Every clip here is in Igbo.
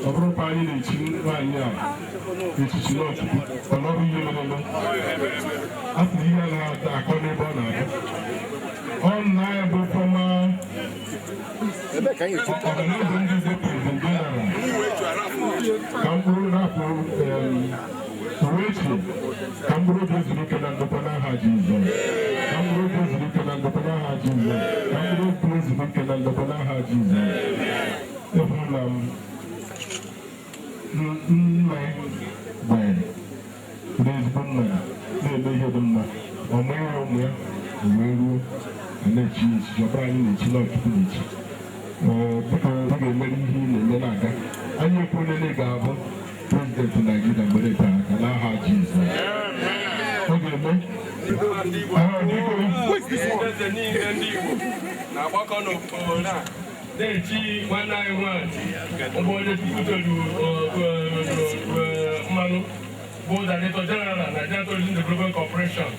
bụrụ pa anyị na-echi nwaanyị a echichi n'ọchukwu mana ọ bụ ihe mereme a sịrị ihe na-ata akọ n'ebe ọ na-abịa ọ na ya bụ fọma ọganeze ndị eze prezident jeneral ka mkpụrụ na-apụ Uwechi ka mkpụrụ obi ezuru ike na ndokwa n'aha Jizọs ka mkpụrụ obi ezuru ike na ndokwa n'aha Jizọs ka mkpụrụ obi ezuru ike na ndokwa n'aha Jizọs ehụla m nna gbanyere ezigbo nna na-eme ihe dị mma ọ mụnyere ụmụ ya wee ruo na-echi echichi ọbụla anyị na-echi n'ọchukwu na-echi biko ọ ga-emere ihe ị na-eme na-aga anyị ekwuole ga-abụ prezidenti Naịjirịa mgbe taa ka n'aha Jizọs ọ ga-eme eze niile ndị Igbo na-agbakọ n'obodo a na-echi nwanne anyị nwanyị bụ onye tukwutelu mmanụ bụ Director General na Nigeria Tourism Development Corporation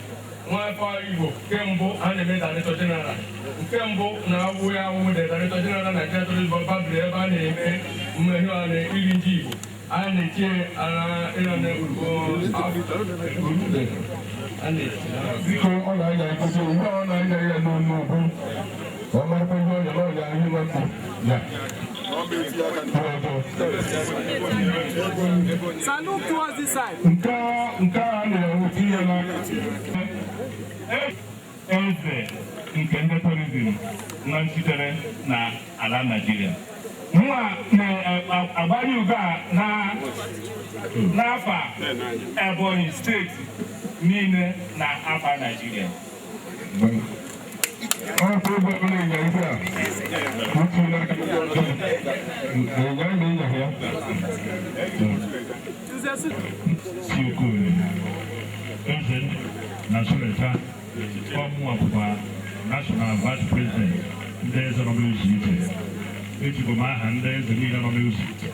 nwafọ Igbo nke mbụ a na-eme Director General nke mbụ na-awụ ya awụ the Director General na Nigeria Tourism Babiri ebe a na-eme mmehie a na-iri ndị Igbo a na-eche biko ọ na-anya ikuzi mgbe ọ na-anya ya n'olu ugwu ọ marakwa ihe ọnya n'ọnya ihe nwepụ ya nke a na-enweta ihe na eze nke ndị tourism na sitere na ala Naịjirịa nwa na-agbanye ugo a n'afa Ebonyi steeti niile na afa Naịjirịa eze na Suleta ọmụwapụta National Vice President ndị eze nọ n'ụzọ ije ejigo m aha ndị eze niile nọ n'ụzọ ije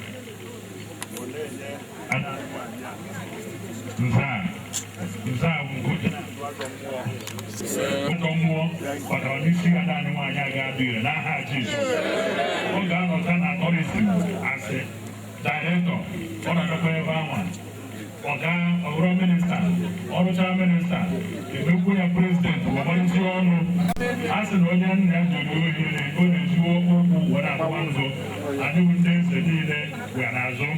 nza ụjọ mmụọ kpatara n'isi ya naanị nwaanyị a ga-adụ ire n'aha Jizọs ọ ga-anọta na tourism asị director ọ na-agakwa ebe ahụ ọga ọbụrụ minista ọrụchara minista emekwu ya prezidenti ọgbarụzi ọnụ a sị na onye nna ya jere ohere ọ na-ejiwo ụkwụ were agbawa nzụ adịghị ndị eze niile wee n'azụ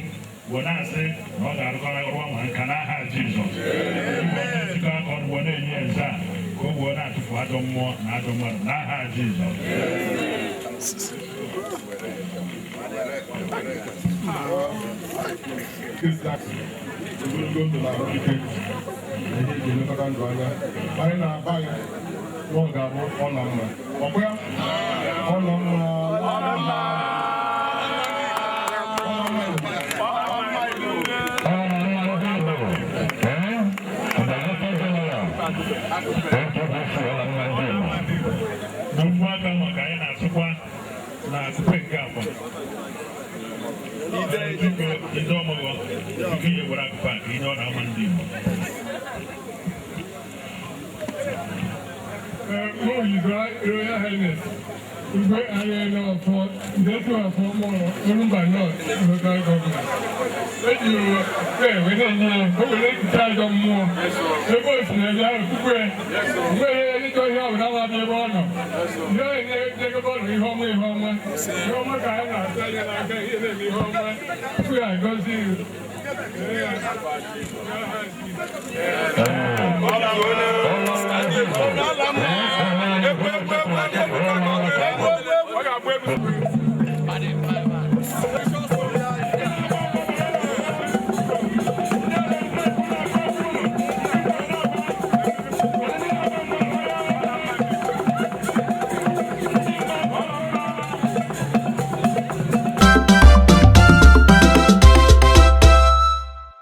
wee na-asị na ọ ga-arụkọrọ ọrụ nka n'aha Jizọs igwe ọzọ ejikọ aka ọrụ wee na-enye ya nza ka o wee na-atụfu ajọ mmụọ na ajọ mmadụ n'aha Jizọs ogologo ndụ na ahụ ike na ihe eji elekọta ndụ anya anyị na-aba ya na ọ ga-abụ ọla mma ọkwa ya ọla mma n'okwu aka maka anyị na-asụkwa na akụkwe nke afọ ide ọmụgwọ tupu ihe were akụkọ nke ihe ọ na-ama ndị Igbo Royal Highness Igwe anyị ọfọ ndetu afọ mụrụ Olumba North Local Government eji wee na-enye o were echiche ajọ mmụọ ebe o si na-eji ahụ tupu mgbe ihe ịchọ ihe ọbụla nwa ebe ọ nọ ndị onye na-ejegebe ọnụ ihe ọma ka anyị na-ata anya n'aka ihe na-eme ihe ọma tupu ya gozi